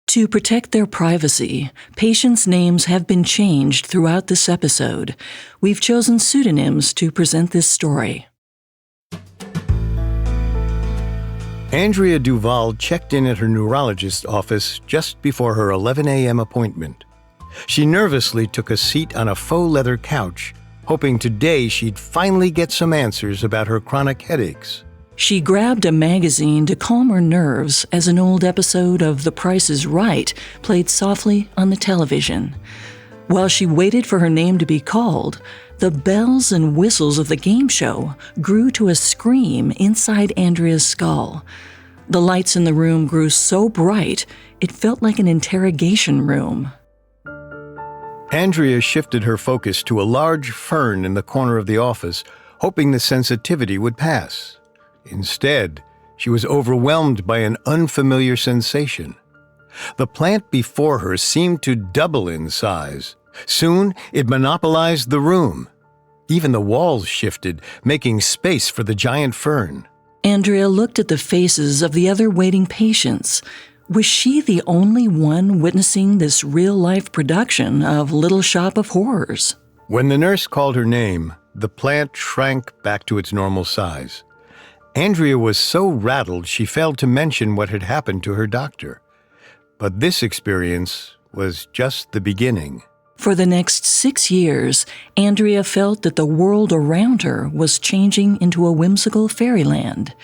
To protect their privacy, patients' names have been changed throughout this episode. We've chosen pseudonyms to present this story. Andrea Duval checked in at her neurologist's office just before her 11 a.m. appointment. She nervously took a seat on a faux leather couch, hoping today she'd finally get some answers about her chronic headaches. She grabbed a magazine to calm her nerves as an old episode of The Price is Right played softly on the television. While she waited for her name to be called, the bells and whistles of the game show grew to a scream inside Andrea's skull. The lights in the room grew so bright, it felt like an interrogation room. Andrea shifted her focus to a large fern in the corner of the office, hoping the sensitivity would pass. Instead, she was overwhelmed by an unfamiliar sensation. The plant before her seemed to double in size. Soon, it monopolized the room. Even the walls shifted, making space for the giant fern. Andrea looked at the faces of the other waiting patients. Was she the only one witnessing this real-life production of Little Shop of Horrors? When the nurse called her name, the plant shrank back to its normal size. Andrea was so rattled she failed to mention what had happened to her doctor. But this experience was just the beginning. For the next 6 years, Andrea felt that the world around her was changing into a whimsical fairyland.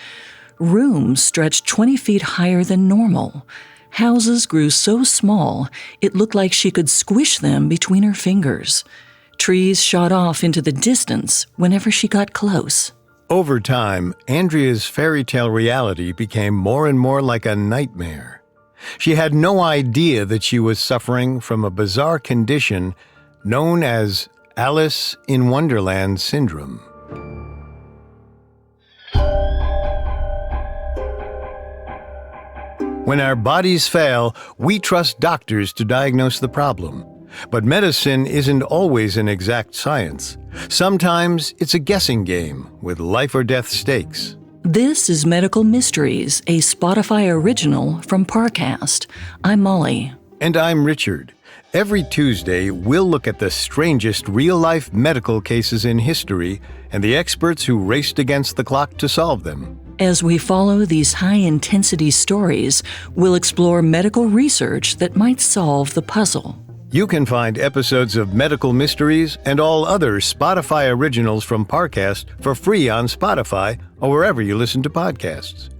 Rooms stretched 20 feet higher than normal. Houses grew so small, it looked like she could squish them between her fingers. Trees shot off into the distance whenever she got close. Over time, Andrea's fairy tale reality became more and more like a nightmare. She had no idea that she was suffering from a bizarre condition known as Alice in Wonderland Syndrome. When our bodies fail, we trust doctors to diagnose the problem. But medicine isn't always an exact science. Sometimes it's a guessing game with life or death stakes. This is Medical Mysteries, a Spotify original from Parcast. I'm Molly. And I'm Richard. Every Tuesday, we'll look at the strangest real-life medical cases in history and the experts who raced against the clock to solve them. As we follow these high-intensity stories, we'll explore medical research that might solve the puzzle. You can find episodes of Medical Mysteries and all other Spotify originals from Parcast for free on Spotify or wherever you listen to podcasts.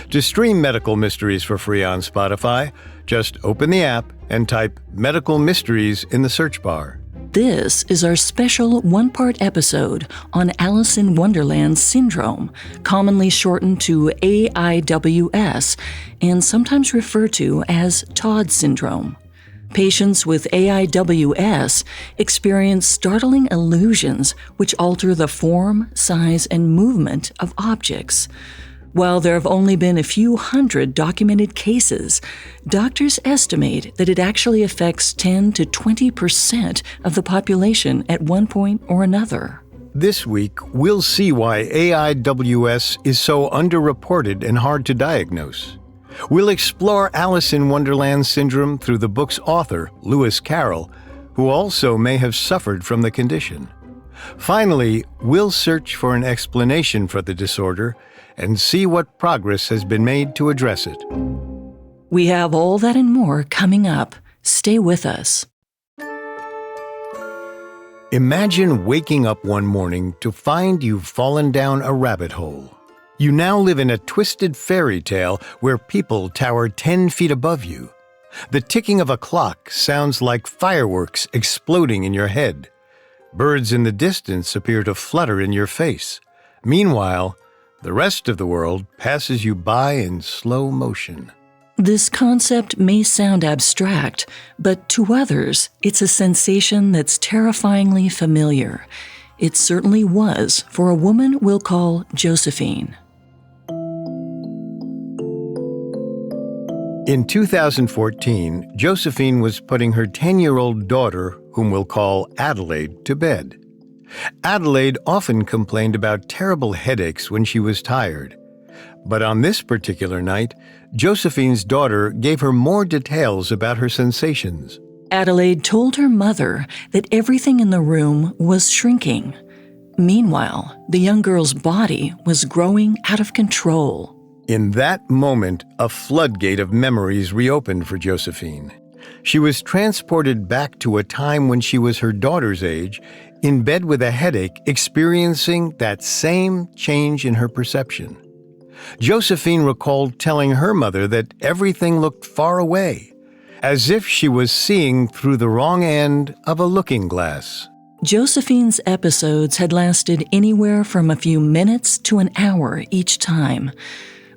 To stream Medical Mysteries for free on Spotify, just open the app and type Medical Mysteries in the search bar. This is our special one-part episode on Alice in Wonderland Syndrome, commonly shortened to AIWS and sometimes referred to as Todd Syndrome. Patients with AIWS experience startling illusions which alter the form, size, and movement of objects. While there have only been a few hundred documented cases, doctors estimate that it actually affects 10 to 20% of the population at one point or another. This week, we'll see why AIWS is so underreported and hard to diagnose. We'll explore Alice in Wonderland Syndrome through the book's author, Lewis Carroll, who also may have suffered from the condition. Finally, we'll search for an explanation for the disorder and see what progress has been made to address it. We have all that and more coming up. Stay with us. Imagine waking up one morning to find you've fallen down a rabbit hole. You now live in a twisted fairy tale where people tower 10 feet above you. The ticking of a clock sounds like fireworks exploding in your head. Birds in the distance appear to flutter in your face. Meanwhile, the rest of the world passes you by in slow motion. This concept may sound abstract, but to others, it's a sensation that's terrifyingly familiar. It certainly was for a woman we'll call Josephine. In 2014, Josephine was putting her 10-year-old daughter, whom we'll call Adelaide, to bed. Adelaide often complained about terrible headaches when she was tired. But on this particular night, Josephine's daughter gave her more details about her sensations. Adelaide told her mother that everything in the room was shrinking. Meanwhile, the young girl's body was growing out of control. In that moment, a floodgate of memories reopened for Josephine. She was transported back to a time when she was her daughter's age, in bed with a headache, experiencing that same change in her perception. Josephine recalled telling her mother that everything looked far away, as if she was seeing through the wrong end of a looking glass. Josephine's episodes had lasted anywhere from a few minutes to an hour each time.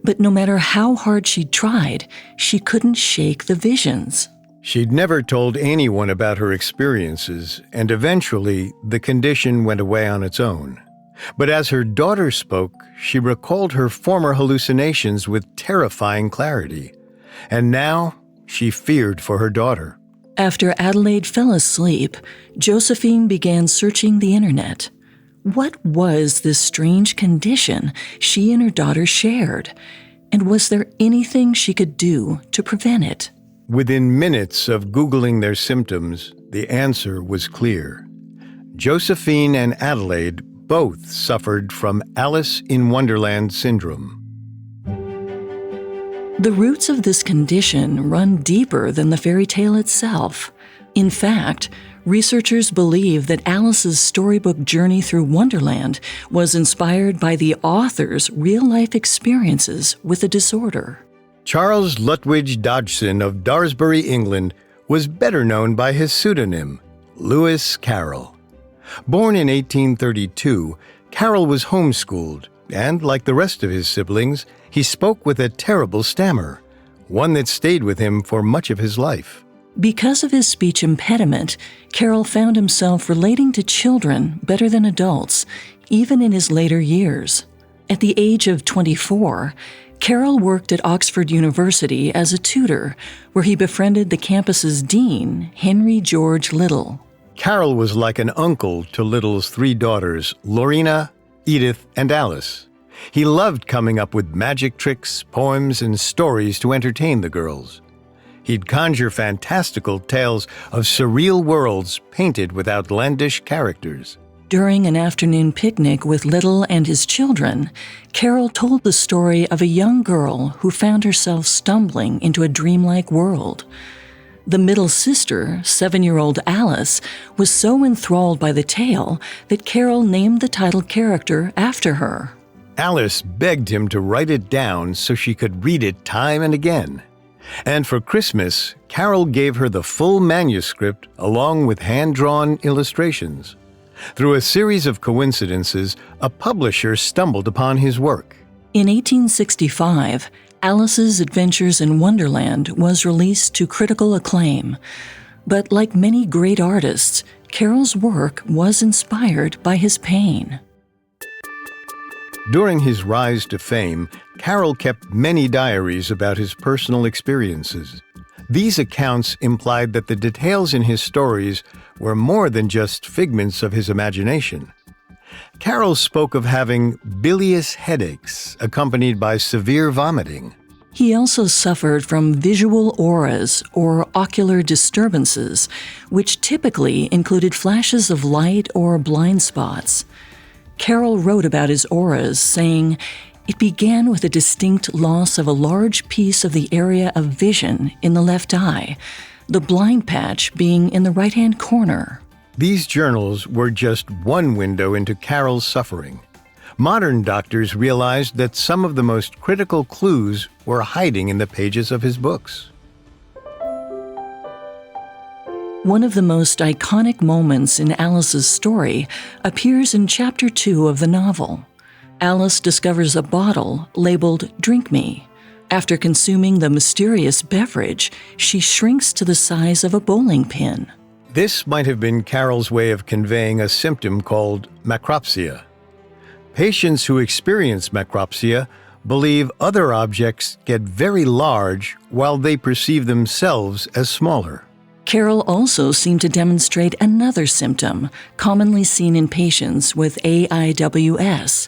But no matter how hard she tried, she couldn't shake the visions. She'd never told anyone about her experiences, and eventually the condition went away on its own. But as her daughter spoke, she recalled her former hallucinations with terrifying clarity. And now she feared for her daughter. After Adelaide fell asleep, Josephine began searching the internet. What was this strange condition she and her daughter shared? And was there anything she could do to prevent it? Within minutes of Googling their symptoms, the answer was clear. Josephine and Adelaide both suffered from Alice in Wonderland Syndrome. The roots of this condition run deeper than the fairy tale itself. In fact, researchers believe that Alice's storybook journey through Wonderland was inspired by the author's real-life experiences with the disorder. Charles Lutwidge Dodgson of Daresbury, England, was better known by his pseudonym, Lewis Carroll. Born in 1832, Carroll was homeschooled, and like the rest of his siblings, he spoke with a terrible stammer, one that stayed with him for much of his life. Because of his speech impediment, Carroll found himself relating to children better than adults, even in his later years. At the age of 24, Carroll worked at Oxford University as a tutor, where he befriended the campus's dean, Henry George Little. Carroll was like an uncle to Little's three daughters, Lorena, Edith, and Alice. He loved coming up with magic tricks, poems, and stories to entertain the girls. He'd conjure fantastical tales of surreal worlds painted with outlandish characters. During an afternoon picnic with Little and his children, Carroll told the story of a young girl who found herself stumbling into a dreamlike world. The middle sister, 7-year-old Alice, was so enthralled by the tale that Carroll named the title character after her. Alice begged him to write it down so she could read it time and again. And for Christmas, Carroll gave her the full manuscript along with hand-drawn illustrations. Through a series of coincidences, a publisher stumbled upon his work. In 1865, Alice's Adventures in Wonderland was released to critical acclaim. But like many great artists, Carroll's work was inspired by his pain. During his rise to fame, Carroll kept many diaries about his personal experiences. These accounts implied that the details in his stories were more than just figments of his imagination. Carroll spoke of having bilious headaches accompanied by severe vomiting. He also suffered from visual auras, or ocular disturbances, which typically included flashes of light or blind spots. Carroll wrote about his auras, saying, "It began with a distinct loss of a large piece of the area of vision in the left eye, the blind patch being in the right-hand corner." These journals were just one window into Carroll's suffering. Modern doctors realized that some of the most critical clues were hiding in the pages of his books. One of the most iconic moments in Alice's story appears in Chapter 2 of the novel. Alice discovers a bottle labeled "Drink Me." After consuming the mysterious beverage, she shrinks to the size of a bowling pin. This might have been Carroll's way of conveying a symptom called macropsia. Patients who experience macropsia believe other objects get very large while they perceive themselves as smaller. Carroll also seemed to demonstrate another symptom commonly seen in patients with AIWS.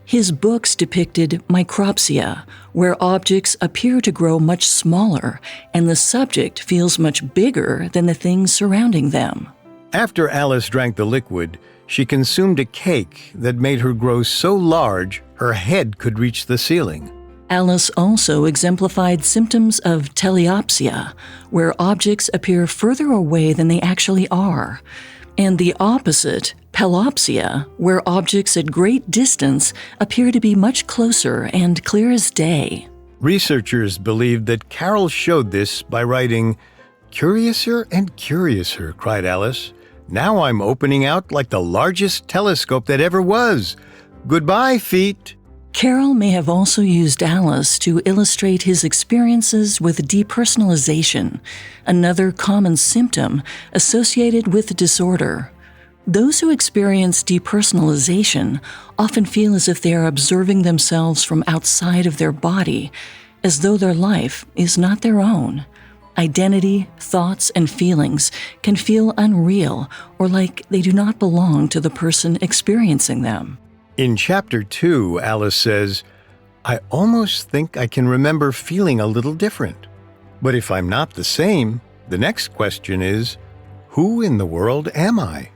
His books depicted micropsia, where objects appear to grow much smaller and the subject feels much bigger than the things surrounding them. After Alice drank the liquid, she consumed a cake that made her grow so large her head could reach the ceiling. Alice also exemplified symptoms of teleopsia, where objects appear further away than they actually are, and the opposite, pelopsia, where objects at great distance appear to be much closer and clear as day. Researchers believe that Carroll showed this by writing, "Curiouser and curiouser," cried Alice. "Now I'm opening out like the largest telescope that ever was. Goodbye, feet." Carroll may have also used Alice to illustrate his experiences with depersonalization, another common symptom associated with the disorder. Those who experience depersonalization often feel as if they are observing themselves from outside of their body, as though their life is not their own. Identity, thoughts, and feelings can feel unreal or like they do not belong to the person experiencing them. In Chapter 2, Alice says, "I almost think I can remember feeling a little different. But if I'm not the same, the next question is, who in the world am I?"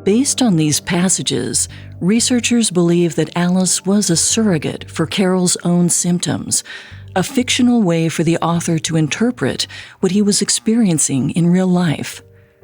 Based on these passages, researchers believe that Alice was a surrogate for Carroll's own symptoms, a fictional way for the author to interpret what he was experiencing in real life.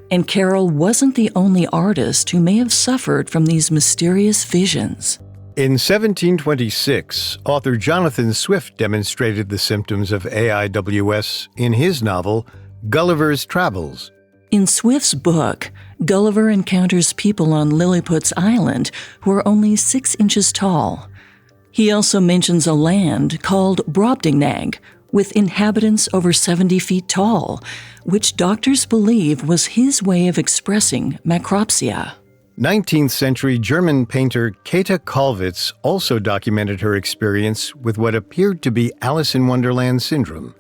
And Carroll wasn't the only artist who may have suffered from these mysterious visions. In 1726, author Jonathan Swift demonstrated the symptoms of AIWS in his novel, Gulliver's Travels. In Swift's book, Gulliver encounters people on Lilliput's Island who are only 6 inches tall. He also mentions a land called Brobdingnag, with inhabitants over 70 feet tall, which doctors believe was his way of expressing macropsia. 19th century German painter Käthe Kollwitz also documented her experience with what appeared to be Alice in Wonderland Syndrome.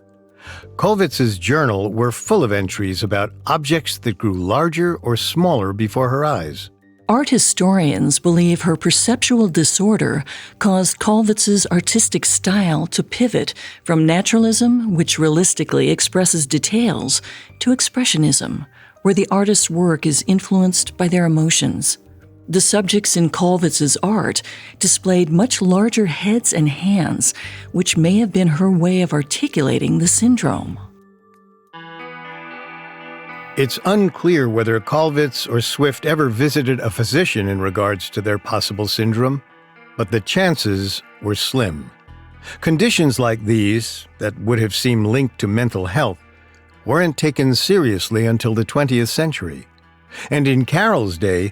Kollwitz's journal were full of entries about objects that grew larger or smaller before her eyes. Art historians believe her perceptual disorder caused Kollwitz's artistic style to pivot from naturalism, which realistically expresses details, to expressionism, where the artist's work is influenced by their emotions. The subjects in Kollwitz's art displayed much larger heads and hands, which may have been her way of articulating the syndrome. It's unclear whether Kollwitz or Swift ever visited a physician in regards to their possible syndrome, but the chances were slim. Conditions like these, that would have seemed linked to mental health, weren't taken seriously until the 20th century. And in Carroll's day,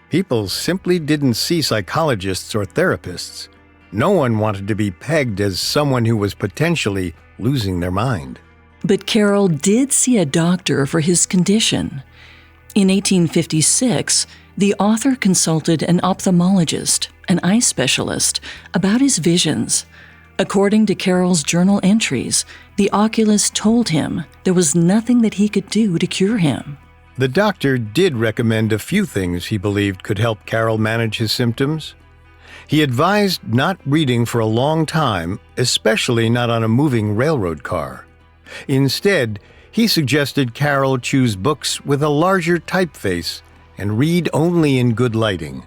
people simply didn't see psychologists or therapists. No one wanted to be pegged as someone who was potentially losing their mind. But Carroll did see a doctor for his condition. In 1856, the author consulted an ophthalmologist, an eye specialist, about his visions. According to Carroll's journal entries, the oculist told him there was nothing that he could do to cure him. The doctor did recommend a few things he believed could help Carroll manage his symptoms. He advised not reading for a long time, especially not on a moving railroad car. Instead, he suggested Carroll choose books with a larger typeface and read only in good lighting.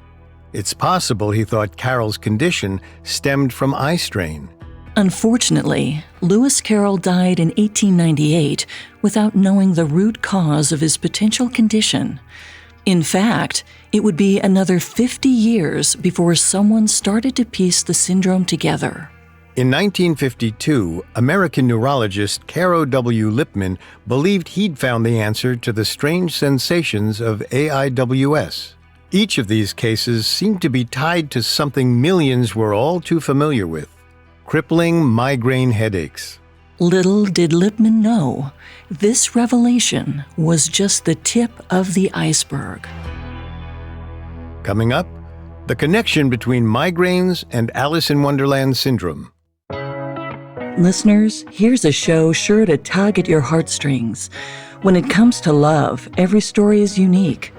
It's possible he thought Carroll's condition stemmed from eye strain. Unfortunately, Lewis Carroll died in 1898 without knowing the root cause of his potential condition. In fact, it would be another 50 years before someone started to piece the syndrome together. In 1952, American neurologist Caro W. Lippmann believed he'd found the answer to the strange sensations of AIWS. Each of these cases seemed to be tied to something millions were all too familiar with: crippling migraine headaches. Little did Lippmann know, this revelation was just the tip of the iceberg. Coming up, the connection between migraines and Alice in Wonderland Syndrome. Listeners, here's a show sure to tug at your heartstrings. When it comes to love, every story is unique.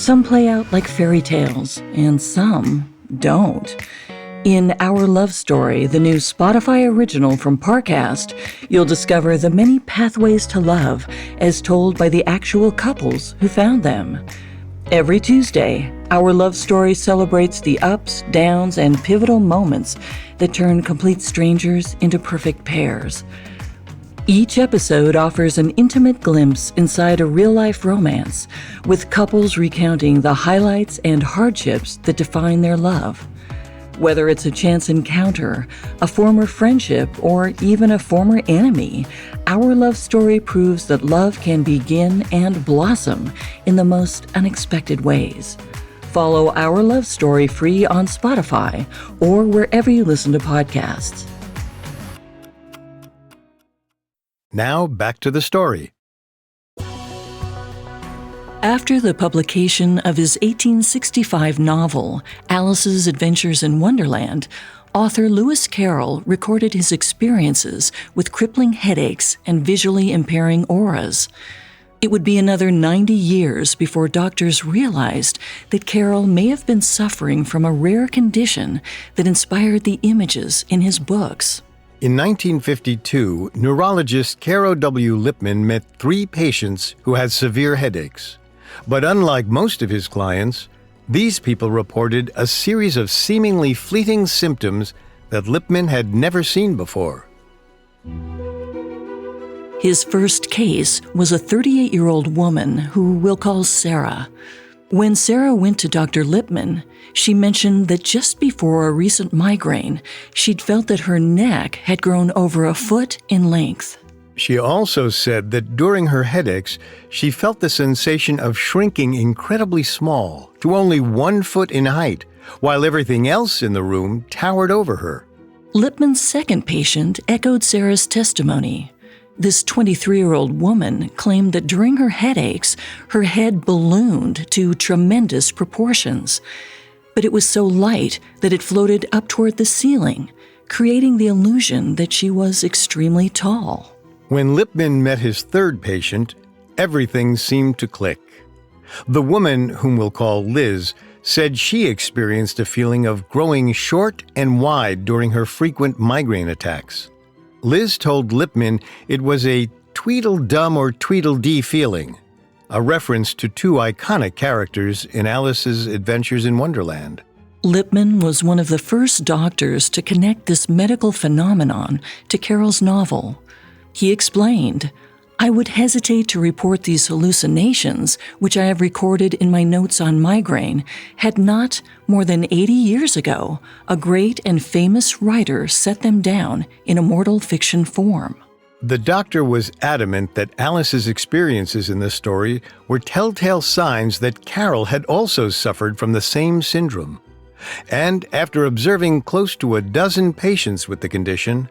Some play out like fairy tales, and some don't. In Our Love Story, the new Spotify original from Parcast, you'll discover the many pathways to love as told by the actual couples who found them. Every Tuesday, Our Love Story celebrates the ups, downs, and pivotal moments that turn complete strangers into perfect pairs. Each episode offers an intimate glimpse inside a real-life romance, with couples recounting the highlights and hardships that define their love. Whether it's a chance encounter, a former friendship, or even a former enemy, Our Love Story proves that love can begin and blossom in the most unexpected ways. Follow Our Love Story free on Spotify or wherever you listen to podcasts. Now back to the story. After the publication of his 1865 novel, Alice's Adventures in Wonderland, author Lewis Carroll recorded his experiences with crippling headaches and visually impairing auras. It would be another 90 years before doctors realized that Carroll may have been suffering from a rare condition that inspired the images in his books. In 1952, neurologist Caro W. Lipman met 3 patients who had severe headaches. But unlike most of his clients, these people reported a series of seemingly fleeting symptoms that Lipman had never seen before. His first case was a 38-year-old woman who we'll call Sarah. When Sarah went to Dr. Lipman, she mentioned that just before a recent migraine, she'd felt that her neck had grown over a foot in length. She also said that during her headaches, she felt the sensation of shrinking incredibly small to only 1 foot in height, while everything else in the room towered over her. Lipman's second patient echoed Sarah's testimony. This 23-year-old woman claimed that during her headaches, her head ballooned to tremendous proportions. But it was so light that it floated up toward the ceiling, creating the illusion that she was extremely tall. When Lipman met his third patient, everything seemed to click. The woman, whom we'll call Liz, said she experienced a feeling of growing short and wide during her frequent migraine attacks. Liz told Lipman it was a Tweedledum or Tweedledee feeling, a reference to 2 iconic characters in Alice's Adventures in Wonderland. Lipman was one of the first doctors to connect this medical phenomenon to Carroll's novel. He explained, "I would hesitate to report these hallucinations, which I have recorded in my notes on migraine, had not, more than 80 years ago, a great and famous writer set them down in immortal fiction form." The doctor was adamant that Alice's experiences in this story were telltale signs that Carroll had also suffered from the same syndrome. And after observing close to a dozen patients with the condition,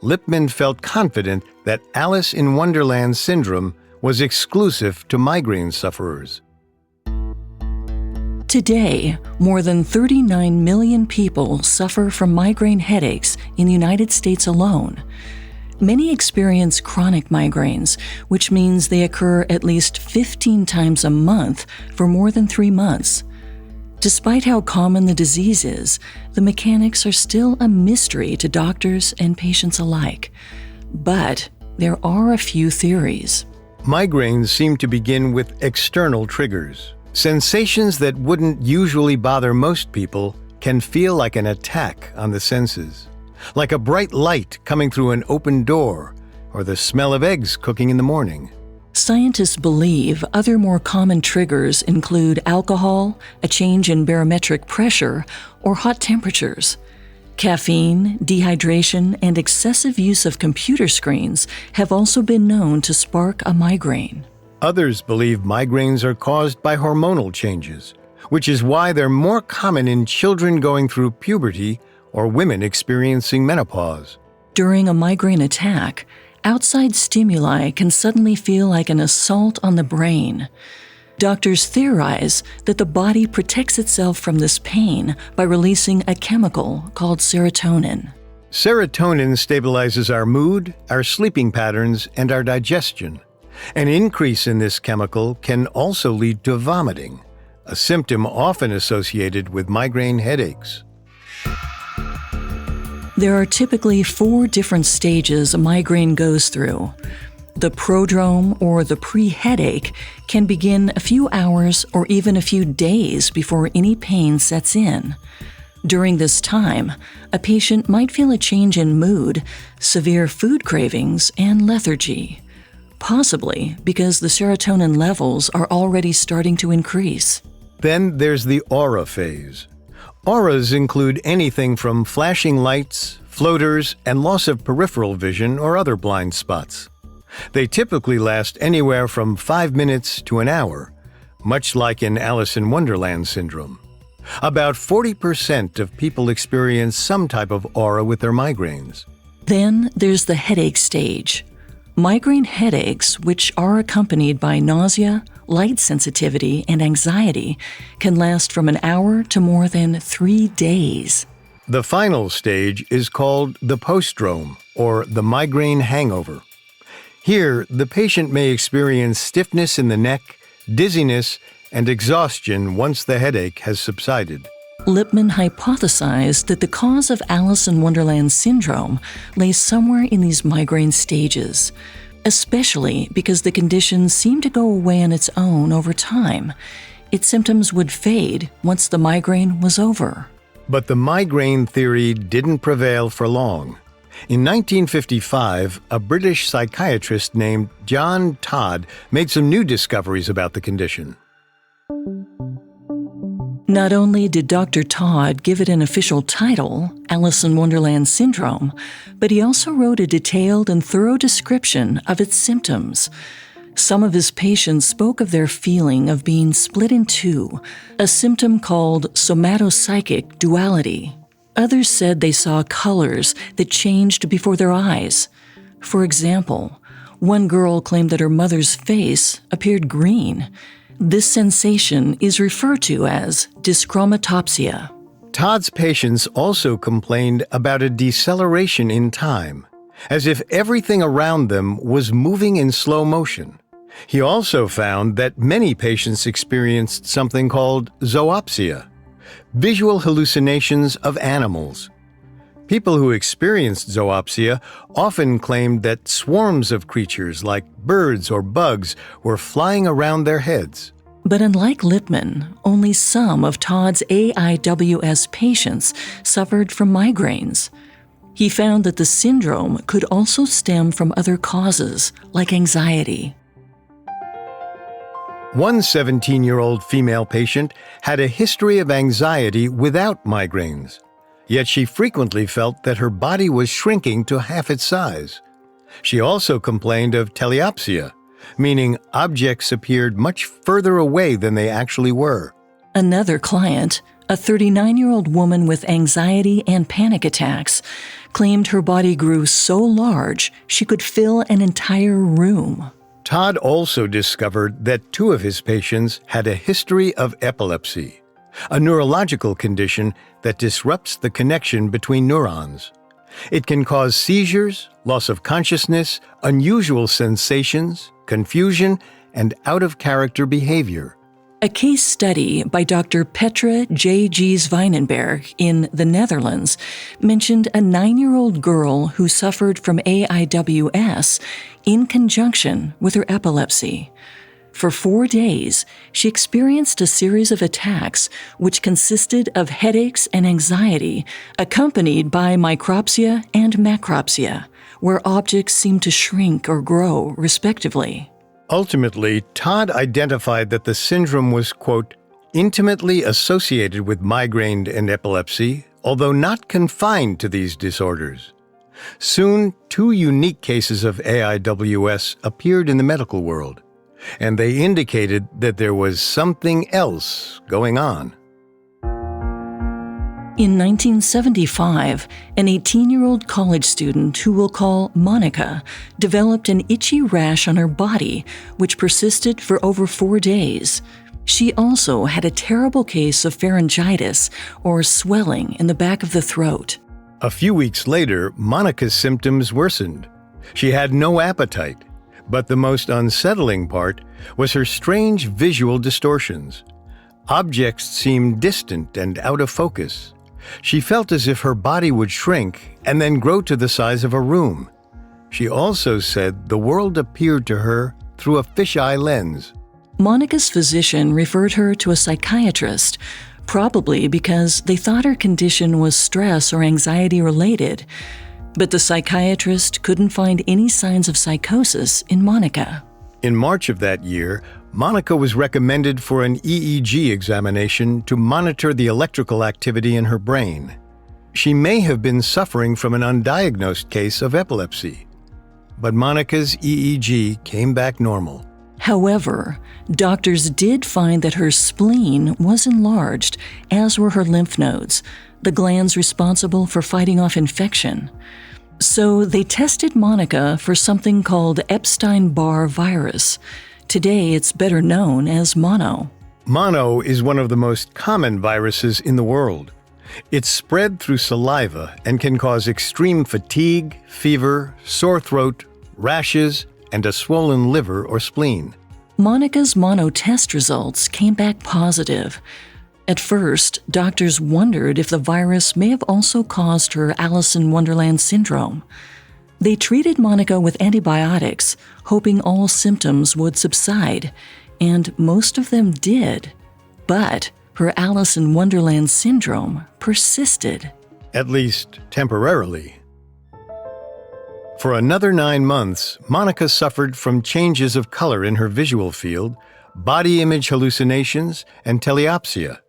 Lipman felt confident that Alice in Wonderland Syndrome was exclusive to migraine sufferers. Today, more than 39 million people suffer from migraine headaches in the United States alone. Many experience chronic migraines, which means they occur at least 15 times a month for more than 3 months. Despite how common the disease is, the mechanics are still a mystery to doctors and patients alike. But there are a few theories. Migraines seem to begin with external triggers. Sensations that wouldn't usually bother most people can feel like an attack on the senses, like a bright light coming through an open door or the smell of eggs cooking in the morning. Scientists believe other more common triggers include alcohol, a change in barometric pressure, or hot temperatures. Caffeine, dehydration, and excessive use of computer screens have also been known to spark a migraine. Others believe migraines are caused by hormonal changes, which is why they're more common in children going through puberty or women experiencing menopause. During a migraine attack, outside stimuli can suddenly feel like an assault on the brain. Doctors theorize that the body protects itself from this pain by releasing a chemical called serotonin. Serotonin stabilizes our mood, our sleeping patterns, and our digestion. An increase in this chemical can also lead to vomiting, a symptom often associated with migraine headaches. There are typically 4 different stages a migraine goes through. The prodrome, or the pre-headache, can begin a few hours or even a few days before any pain sets in. During this time, a patient might feel a change in mood, severe food cravings, and lethargy, possibly because the serotonin levels are already starting to increase. Then there's the aura phase. Auras include anything from flashing lights, floaters, and loss of peripheral vision or other blind spots. They typically last anywhere from 5 minutes to an hour, much like in Alice in Wonderland Syndrome. About 40% of people experience some type of aura with their migraines. Then there's the headache stage. Migraine headaches, which are accompanied by nausea, light sensitivity, and anxiety, can last from an hour to more than 3 days. The final stage is called the postdrome, or the migraine hangover. Here, the patient may experience stiffness in the neck, dizziness, and exhaustion once the headache has subsided. Lipman hypothesized that the cause of Alice in Wonderland syndrome lay somewhere in these migraine stages, especially because the condition seemed to go away on its own over time. Its symptoms would fade once the migraine was over. But the migraine theory didn't prevail for long. In 1955, a British psychiatrist named John Todd made some new discoveries about the condition. Not only did Dr. Todd give it an official title, Alice in Wonderland Syndrome, but he also wrote a detailed and thorough description of its symptoms. Some of his patients spoke of their feeling of being split in two, a symptom called somatopsychic duality. Others said they saw colors that changed before their eyes. For example, one girl claimed that her mother's face appeared green. This sensation is referred to as dyschromatopsia. Todd's patients also complained about a deceleration in time, as if everything around them was moving in slow motion. He also found that many patients experienced something called zoopsia, visual hallucinations of animals. People who experienced zoopsia often claimed that swarms of creatures like birds or bugs were flying around their heads. But unlike Lipman, only some of Todd's AIWS patients suffered from migraines. He found that the syndrome could also stem from other causes, like anxiety. One 17-year-old female patient had a history of anxiety without migraines, yet she frequently felt that her body was shrinking to half its size. She also complained of teleopsia, meaning objects appeared much further away than they actually were. Another client, a 39-year-old woman with anxiety and panic attacks, claimed her body grew so large she could fill an entire room. Todd also discovered that 2 of his patients had a history of epilepsy, a neurological condition that disrupts the connection between neurons. It can cause seizures, loss of consciousness, unusual sensations, confusion, and out-of-character behavior. A case study by Dr. Petra J. Gies-Weinenberg in the Netherlands mentioned a 9-year-old girl who suffered from AIWS in conjunction with her epilepsy. For 4 days, she experienced a series of attacks which consisted of headaches and anxiety, accompanied by micropsia and macropsia, where objects seemed to shrink or grow, respectively. Ultimately, Todd identified that the syndrome was, quote, intimately associated with migraine and epilepsy, although not confined to these disorders. Soon, 2 unique cases of AIWS appeared in the medical world, and they indicated that there was something else going on. In 1975, an 18-year-old college student who we'll call Monica developed an itchy rash on her body, which persisted for over 4 days. She also had a terrible case of pharyngitis, or swelling in the back of the throat. A few weeks later, Monica's symptoms worsened. She had no appetite, but the most unsettling part was her strange visual distortions. Objects seemed distant and out of focus. She felt as if her body would shrink and then grow to the size of a room. She also said the world appeared to her through a fisheye lens. Monica's physician referred her to a psychiatrist, probably because they thought her condition was stress or anxiety related. But the psychiatrist couldn't find any signs of psychosis in Monica. In March of that year, Monica was recommended for an EEG examination to monitor the electrical activity in her brain. She may have been suffering from an undiagnosed case of epilepsy. But Monica's EEG came back normal. However, doctors did find that her spleen was enlarged, as were her lymph nodes, the glands responsible for fighting off infection. So they tested Monica for something called Epstein-Barr virus. Today it's better known as mono. Mono is one of the most common viruses in the world. It's spread through saliva and can cause extreme fatigue, fever, sore throat, rashes, and a swollen liver or spleen. Monica's mono test results came back positive. At first, doctors wondered if the virus may have also caused her Alice in Wonderland Syndrome. They treated Monica with antibiotics, hoping all symptoms would subside, and most of them did. But her Alice in Wonderland Syndrome persisted. At least temporarily. For another 9 months, Monica suffered from changes of color in her visual field, body image hallucinations, and teleopsia.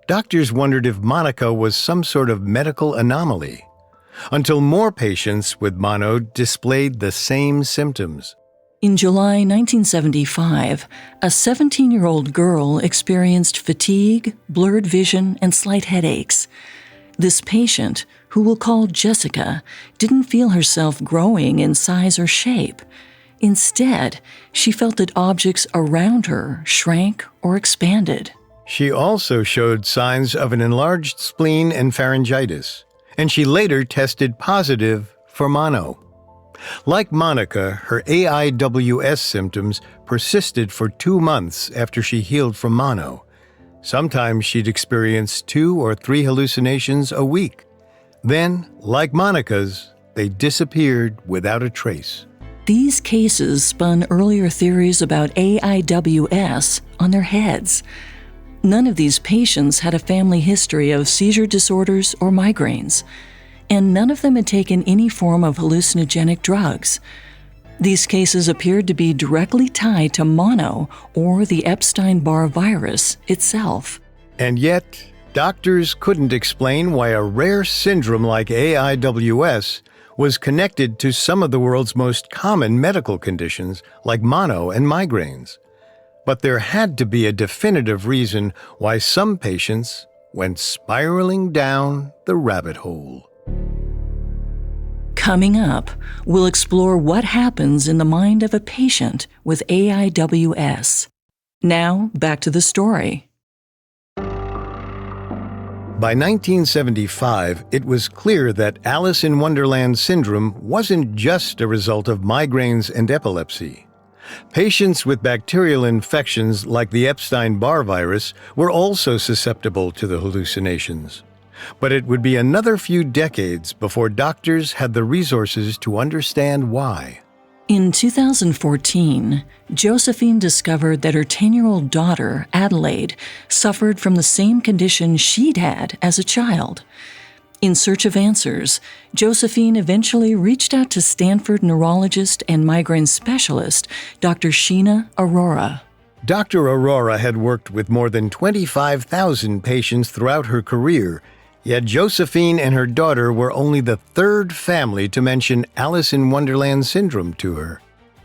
Doctors wondered if Monica was some sort of medical anomaly, until more patients with mono displayed the same symptoms. In July 1975, a 17-year-old girl experienced fatigue, blurred vision, and slight headaches. This patient, who we'll call Jessica, didn't feel herself growing in size or shape. Instead, she felt that objects around her shrank or expanded. She also showed signs of an enlarged spleen and pharyngitis, and she later tested positive for mono. Like Monica, her AIWS symptoms persisted for 2 months after she healed from mono. Sometimes she'd experience 2 or 3 hallucinations a week. Then, like Monica's, they disappeared without a trace. These cases spun earlier theories about AIWS on their heads. None of these patients had a family history of seizure disorders or migraines, and none of them had taken any form of hallucinogenic drugs. These cases appeared to be directly tied to mono or the Epstein-Barr virus itself. And yet, doctors couldn't explain why a rare syndrome like AIWS was connected to some of the world's most common medical conditions like mono and migraines. But there had to be a definitive reason why some patients went spiraling down the rabbit hole. Coming up, we'll explore what happens in the mind of a patient with AIWS. Now, back to the story. By 1975, it was clear that Alice in Wonderland Syndrome wasn't just a result of migraines and epilepsy. Patients with bacterial infections like the Epstein-Barr virus were also susceptible to the hallucinations. But it would be another few decades before doctors had the resources to understand why. In 2014, Josephine discovered that her 10-year-old daughter, Adelaide, suffered from the same condition she'd had as a child. In search of answers, Josephine eventually reached out to Stanford neurologist and migraine specialist, Dr. Sheena Arora. Dr. Arora had worked with more than 25,000 patients throughout her career, yet Josephine and her daughter were only the 3rd family to mention Alice in Wonderland Syndrome to her.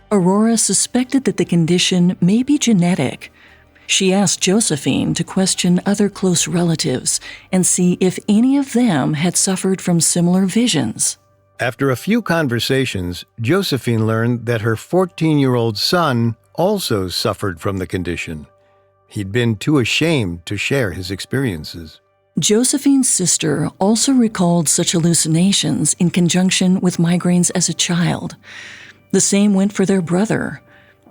Arora suspected that the condition may be genetic. She asked Josephine to question other close relatives and see if any of them had suffered from similar visions. After a few conversations, Josephine learned that her 14-year-old son also suffered from the condition. He'd been too ashamed to share his experiences. Josephine's sister also recalled such hallucinations in conjunction with migraines as a child. The same went for their brother.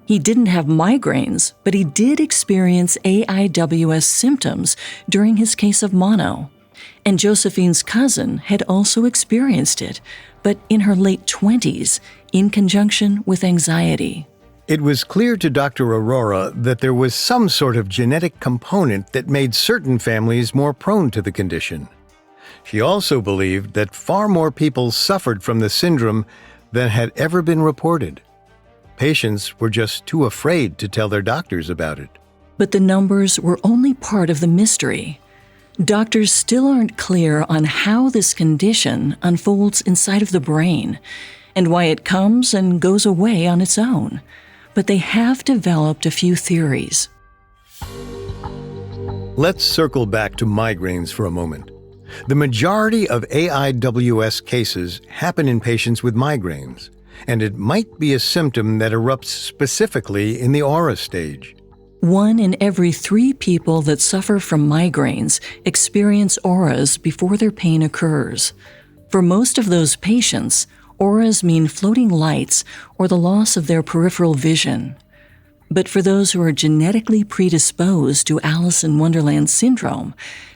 He didn't have migraines, but he did experience AIWS symptoms during his case of mono. And Josephine's cousin had also experienced it, but in her late 20s, in conjunction with anxiety. It was clear to Dr. Aurora that there was some sort of genetic component that made certain families more prone to the condition. She also believed that far more people suffered from the syndrome than had ever been reported. Patients were just too afraid to tell their doctors about it. But the numbers were only part of the mystery. Doctors still aren't clear on how this condition unfolds inside of the brain and why it comes and goes away on its own. But they have developed a few theories. Let's circle back to migraines for a moment. The majority of AIWS cases happen in patients with migraines, and it might be a symptom that erupts specifically in the aura stage. 1 in every 3 people that suffer from migraines experience auras before their pain occurs. For most of those patients, auras mean floating lights or the loss of their peripheral vision. But for those who are genetically predisposed to Alice in Wonderland Syndrome,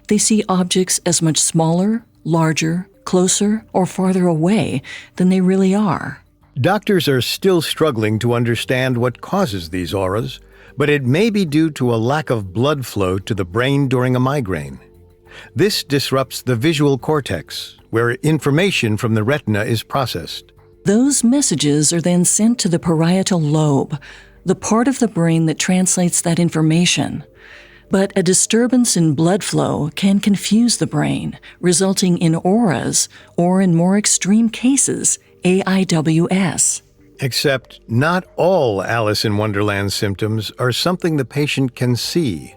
they see objects as much smaller, larger, closer, or farther away than they really are. Doctors are still struggling to understand what causes these auras, but it may be due to a lack of blood flow to the brain during a migraine. This disrupts the visual cortex, where information from the retina is processed. Those messages are then sent to the parietal lobe, the part of the brain that translates that information. But a disturbance in blood flow can confuse the brain, resulting in auras, or in more extreme cases, AIWS. Except not all Alice in Wonderland symptoms are something the patient can see.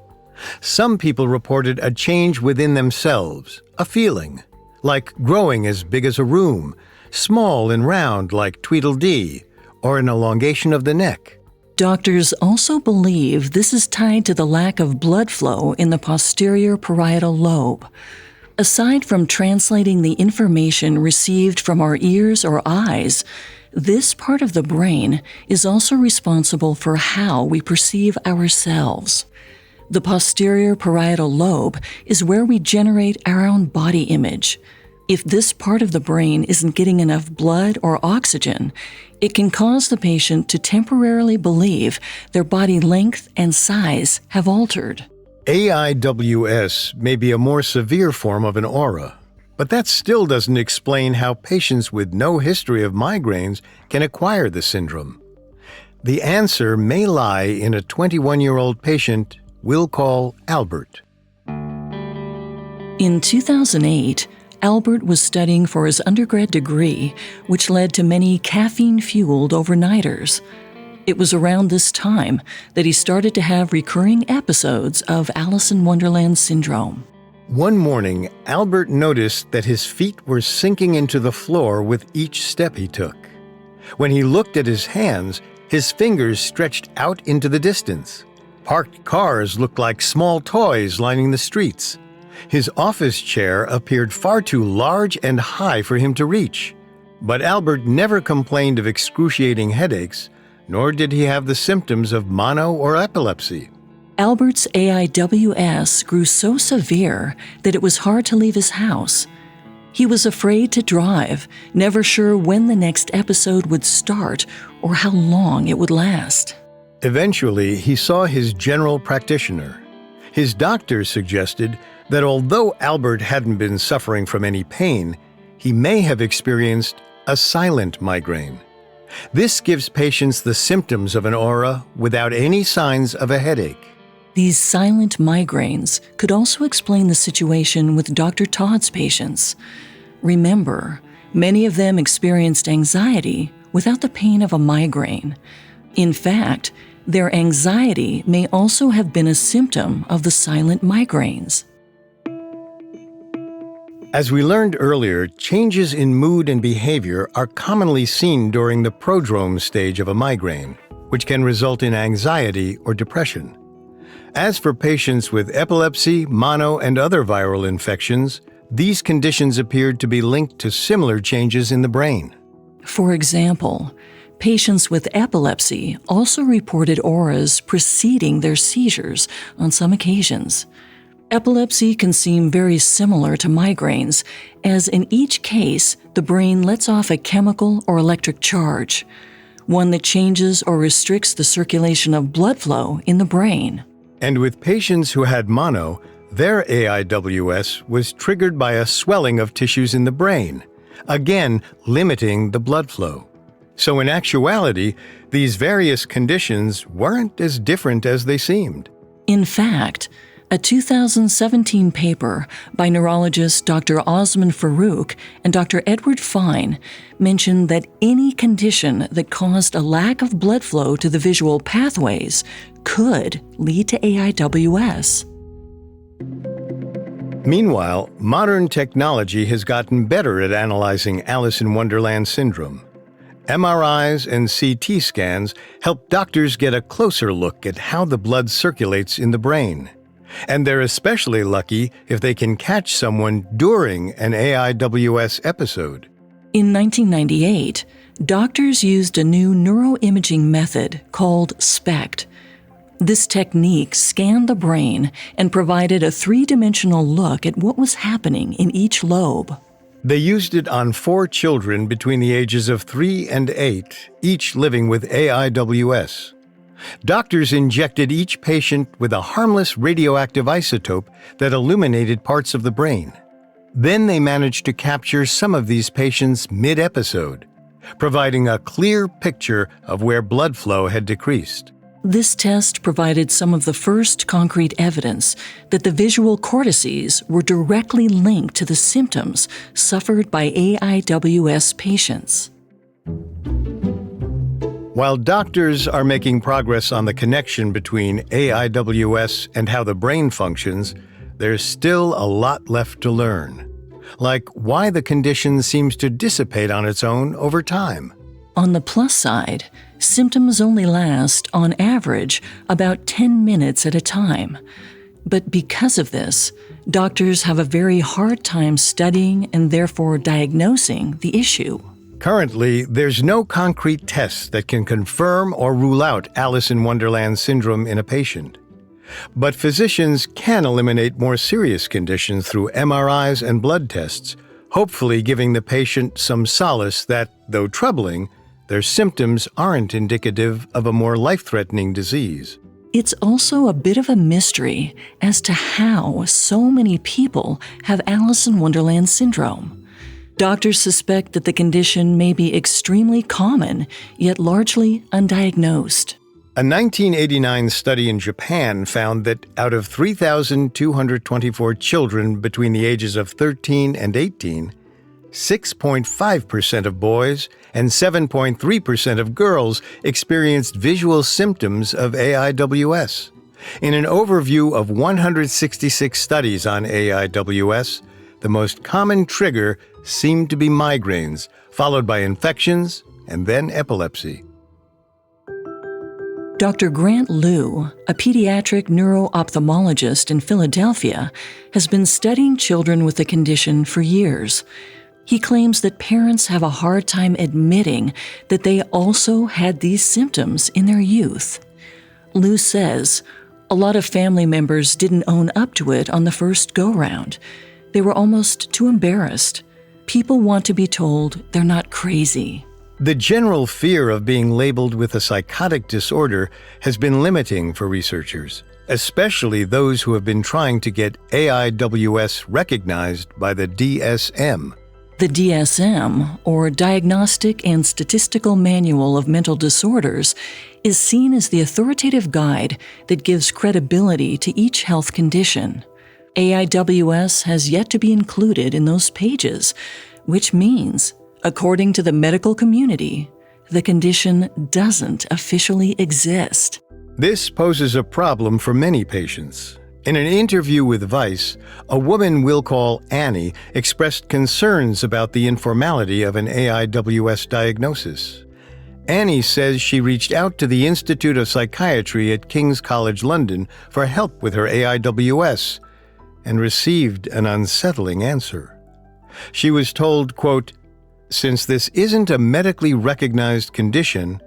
Some people reported a change within themselves, a feeling, like growing as big as a room, small and round like Tweedledee, or an elongation of the neck. Doctors also believe this is tied to the lack of blood flow in the posterior parietal lobe. Aside from translating the information received from our ears or eyes, this part of the brain is also responsible for how we perceive ourselves. The posterior parietal lobe is where we generate our own body image. If this part of the brain isn't getting enough blood or oxygen, it can cause the patient to temporarily believe their body length and size have altered. AIWS may be a more severe form of an aura, but that still doesn't explain how patients with no history of migraines can acquire the syndrome. The answer may lie in a 21-year-old patient we'll call Albert. In 2008, Albert was studying for his undergrad degree, which led to many caffeine-fueled overnighters. It was around this time that he started to have recurring episodes of Alice in Wonderland Syndrome. One morning, Albert noticed that his feet were sinking into the floor with each step he took. When he looked at his hands, his fingers stretched out into the distance. Parked cars looked like small toys lining the streets. His office chair appeared far too large and high for him to reach. But Albert never complained of excruciating headaches, nor did he have the symptoms of mono or epilepsy. Albert's AIWS grew so severe that it was hard to leave his house. He was afraid to drive, never sure when the next episode would start or how long it would last. Eventually, he saw his general practitioner. His doctor suggested that although Albert hadn't been suffering from any pain, he may have experienced a silent migraine. This gives patients the symptoms of an aura without any signs of a headache. These silent migraines could also explain the situation with Dr. Todd's patients. Remember, many of them experienced anxiety without the pain of a migraine. In fact, their anxiety may also have been a symptom of the silent migraines. As we learned earlier, changes in mood and behavior are commonly seen during the prodrome stage of a migraine, which can result in anxiety or depression. As for patients with epilepsy, mono, and other viral infections, these conditions appeared to be linked to similar changes in the brain. For example, Patients with epilepsy also reported auras preceding their seizures on some occasions. Epilepsy can seem very similar to migraines, as in each case, the brain lets off a chemical or electric charge, one that changes or restricts the circulation of blood flow in the brain. And with patients who had mono, their AIWS was triggered by a swelling of tissues in the brain, again limiting the blood flow. So in actuality, these various conditions weren't as different as they seemed. In fact, a 2017 paper by neurologists Dr. Osman Farouk and Dr. Edward Fine mentioned that any condition that caused a lack of blood flow to the visual pathways could lead to AIWS. Meanwhile, modern technology has gotten better at analyzing Alice in Wonderland Syndrome. MRIs and CT scans help doctors get a closer look at how the blood circulates in the brain. And they're especially lucky if they can catch someone during an AIWS episode. In 1998, doctors used a new neuroimaging method called SPECT. This technique scanned the brain and provided a three-dimensional look at what was happening in each lobe. They used it on 4 children between the ages of 3 and 8, each living with AIWS. Doctors injected each patient with a harmless radioactive isotope that illuminated parts of the brain. Then they managed to capture some of these patients mid-episode, providing a clear picture of where blood flow had decreased. This test provided some of the first concrete evidence that the visual cortices were directly linked to the symptoms suffered by AIWS patients. While doctors are making progress on the connection between AIWS and how the brain functions, there's still a lot left to learn, like why the condition seems to dissipate on its own over time. On the plus side, symptoms only last, on average, about 10 minutes at a time. But because of this, doctors have a very hard time studying and therefore diagnosing the issue. Currently, there's no concrete test that can confirm or rule out Alice in Wonderland Syndrome in a patient. But physicians can eliminate more serious conditions through MRIs and blood tests, hopefully giving the patient some solace that, though troubling, their symptoms aren't indicative of a more life-threatening disease. It's also a bit of a mystery as to how so many people have Alice in Wonderland Syndrome. Doctors suspect that the condition may be extremely common, yet largely undiagnosed. A 1989 study in Japan found that out of 3,224 children between the ages of 13 and 18, 6.5% of boys and 7.3% of girls experienced visual symptoms of AIWS. In an overview of 166 studies on AIWS, the most common trigger seemed to be migraines, followed by infections and then epilepsy. Dr. Grant Liu, a pediatric neuro-ophthalmologist in Philadelphia, has been studying children with the condition for years. He claims that parents have a hard time admitting that they also had these symptoms in their youth. Liu says, a lot of family members didn't own up to it on the first go-round. They were almost too embarrassed. People want to be told they're not crazy. The general fear of being labeled with a psychotic disorder has been limiting for researchers, especially those who have been trying to get AIWS recognized by the DSM. The DSM, or Diagnostic and Statistical Manual of Mental Disorders, is seen as the authoritative guide that gives credibility to each health condition. AIWS has yet to be included in those pages, which means, according to the medical community, the condition doesn't officially exist. This poses a problem for many patients. In an interview with Vice, a woman we'll call Annie expressed concerns about the informality of an AIWS diagnosis. Annie says she reached out to the Institute of Psychiatry at King's College London for help with her AIWS and received an unsettling answer. She was told, quote, Since this isn't a medically recognized condition,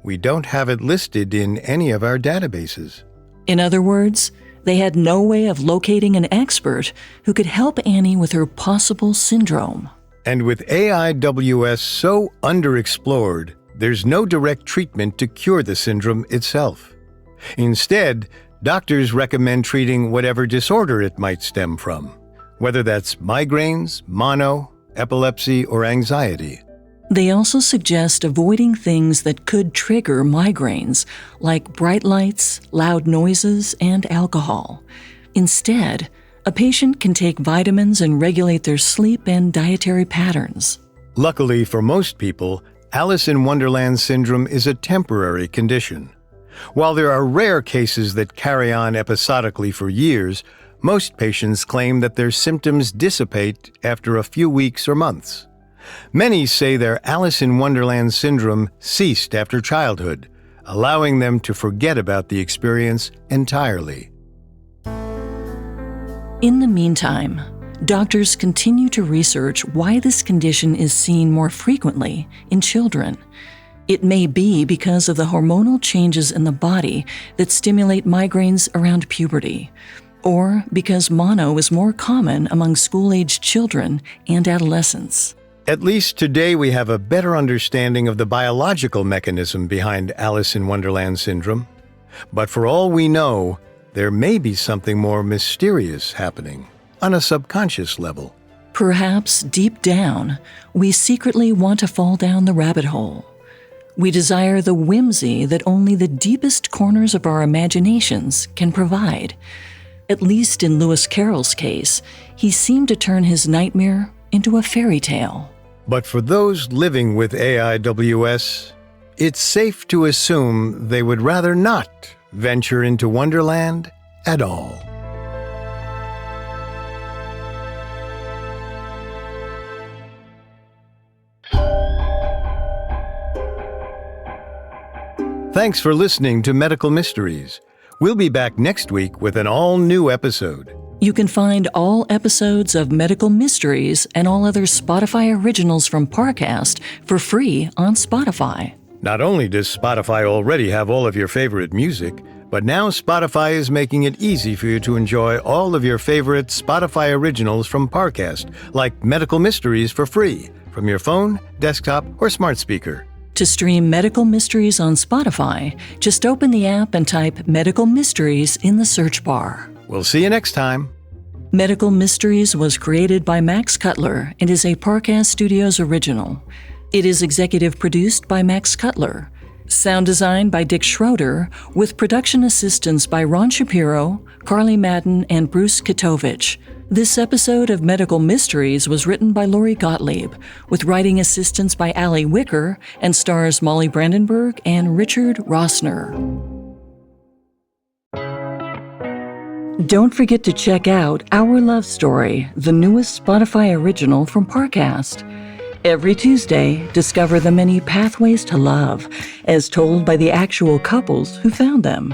we don't have it listed in any of our databases. In other words, they had no way of locating an expert who could help Annie with her possible syndrome. And with AIWS so underexplored, there's no direct treatment to cure the syndrome itself. Instead, doctors recommend treating whatever disorder it might stem from, whether that's migraines, mono, epilepsy, or anxiety. They also suggest avoiding things that could trigger migraines, like bright lights, loud noises, and alcohol. Instead, a patient can take vitamins and regulate their sleep and dietary patterns. Luckily for most people, Alice in Wonderland Syndrome is a temporary condition. While there are rare cases that carry on episodically for years, most patients claim that their symptoms dissipate after a few weeks or months. Many say their Alice in Wonderland Syndrome ceased after childhood, allowing them to forget about the experience entirely. In the meantime, doctors continue to research why this condition is seen more frequently in children. It may be because of the hormonal changes in the body that stimulate migraines around puberty, or because mono is more common among school-aged children and adolescents. At least today we have a better understanding of the biological mechanism behind Alice in Wonderland Syndrome. But for all we know, there may be something more mysterious happening on a subconscious level. Perhaps deep down, we secretly want to fall down the rabbit hole. We desire the whimsy that only the deepest corners of our imaginations can provide. At least in Lewis Carroll's case, he seemed to turn his nightmare into a fairy tale. But for those living with AIWS, it's safe to assume they would rather not venture into Wonderland at all. Thanks for listening to Medical Mysteries. We'll be back next week with an all-new episode. You can find all episodes of Medical Mysteries and all other Spotify originals from Parcast for free on Spotify. Not only does Spotify already have all of your favorite music, but now Spotify is making it easy for you to enjoy all of your favorite Spotify originals from Parcast, like Medical Mysteries for free, from your phone, desktop, or smart speaker. To stream Medical Mysteries on Spotify, just open the app and type Medical Mysteries in the search bar. We'll see you next time. Medical Mysteries was created by Max Cutler and is a Parcast Studios original. It is executive produced by Max Cutler. Sound design by Dick Schroeder, with production assistance by Ron Shapiro, Carly Madden, and Bruce Kitovich. This episode of Medical Mysteries was written by Lori Gottlieb, with writing assistance by Allie Wicker, and stars Molly Brandenburg and Richard Rossner. Don't forget to check out Our Love Story, the newest Spotify original from Parcast. Every Tuesday, discover the many pathways to love, as told by the actual couples who found them.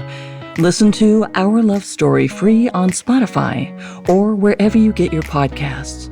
Listen to Our Love Story free on Spotify or wherever you get your podcasts.